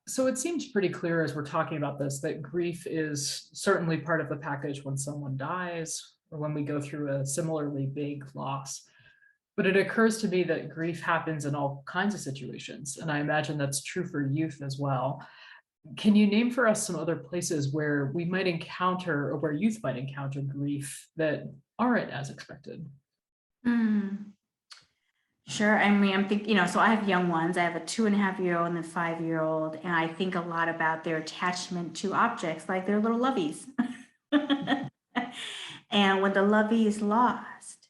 So it seems pretty clear as we're talking about this that grief is certainly part of the package when someone dies or when we go through a similarly big loss. But it occurs to me that grief happens in all kinds of situations, and I imagine that's true for youth as well. Can you name for us some other places where we might encounter or where youth might encounter grief that aren't as expected? Mm, sure. I mean, I'm thinking, so I have young ones. I have a 2.5-year-old and a 5-year-old, and I think a lot about their attachment to objects like their little loveys. And when the lovey is lost,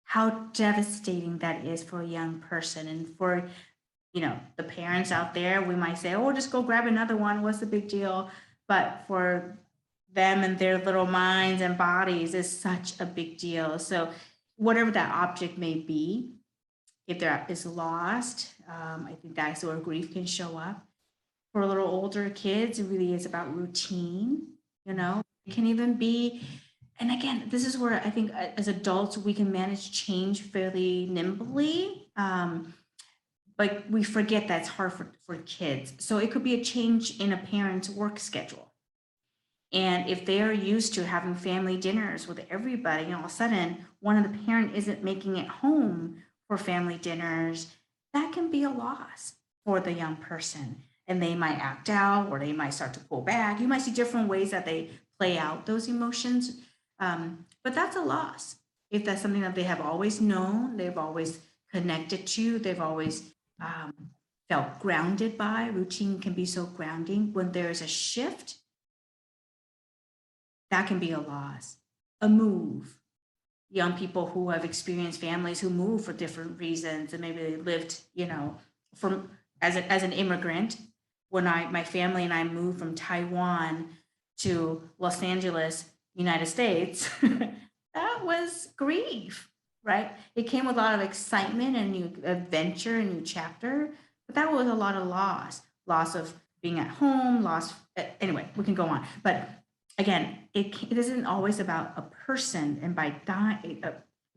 how devastating that is for a young person. And for, the parents out there, we might say, oh, just go grab another one. What's the big deal? But for them and their little minds and bodies is such a big deal. So whatever that object may be, if there is lost, I think that's where grief can show up. For a little older kids, it really is about routine. It can even be, and again, this is where I think as adults we can manage change fairly nimbly. But we forget that's hard for kids. So it could be a change in a parent's work schedule. And if they're used to having family dinners with everybody, and all of a sudden one of the parent isn't making it home for family dinners, that can be a loss for the young person. And they might act out or they might start to pull back. You might see different ways that they play out those emotions. But that's a loss. If that's something that they have always known, they've always connected to, they've always felt grounded by. Routine can be so grounding. When there's a shift, that can be a loss. A move. Young people who have experienced families who move for different reasons, and maybe they lived, from as an immigrant. When my family and I moved from Taiwan to Los Angeles, United States, that was grief, right? It came with a lot of excitement and new adventure and new chapter, but that was a lot of loss of being at home, anyway, we can go on. But again, it isn't always about a person and by dying,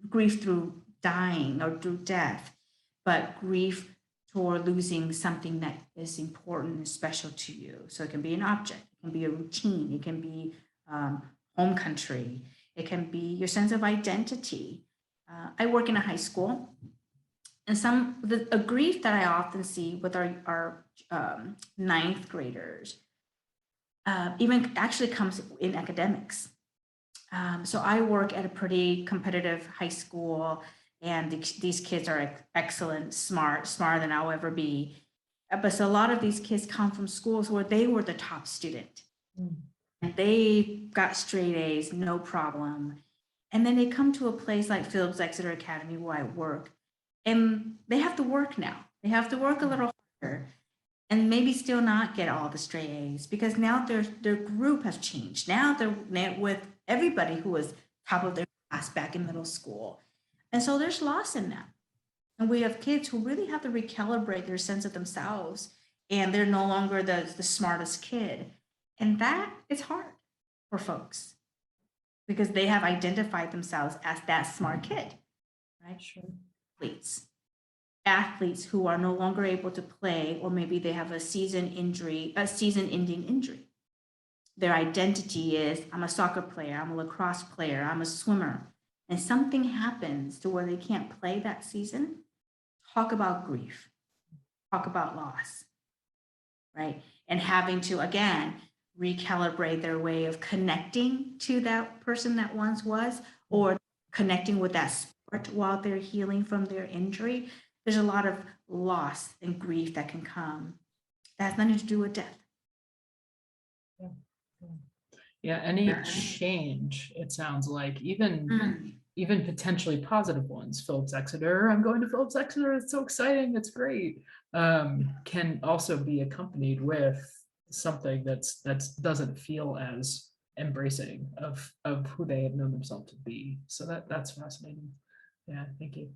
grief through dying or through death, but grief toward losing something that is important and special to you. So it can be an object, it can be a routine, it can be home country, it can be your sense of identity. I work in a high school, and a grief that I often see with our ninth graders even actually comes in academics. So I work at a pretty competitive high school, and these kids are excellent, smarter than I'll ever be. But so a lot of these kids come from schools where they were the top student. And they got straight A's, no problem. And then they come to a place like Phillips Exeter Academy where I work, and they have to work now. They have to work a little harder and maybe still not get all the straight A's because now their group has changed. Now they're with everybody who was top of their class back in middle school. And so there's loss in that. And we have kids who really have to recalibrate their sense of themselves, and they're no longer the smartest kid. And that is hard for folks because they have identified themselves as that smart kid, right? Sure. Athletes who are no longer able to play, or maybe they have a season-ending injury. Their identity is, I'm a soccer player, I'm a lacrosse player, I'm a swimmer, and something happens to where they can't play that season. Talk about grief, talk about loss, right? And having to, again, recalibrate their way of connecting to that person that once was, or connecting with that sport while they're healing from their injury. There's a lot of loss and grief that can come. That has nothing to do with death. Yeah, any change, it sounds like, even potentially positive ones. Phillips Exeter, I'm going to Phillips Exeter, it's so exciting, it's great. Can also be accompanied with something that doesn't feel as embracing of who they have known themselves to be. So that's fascinating. Yeah, thank you.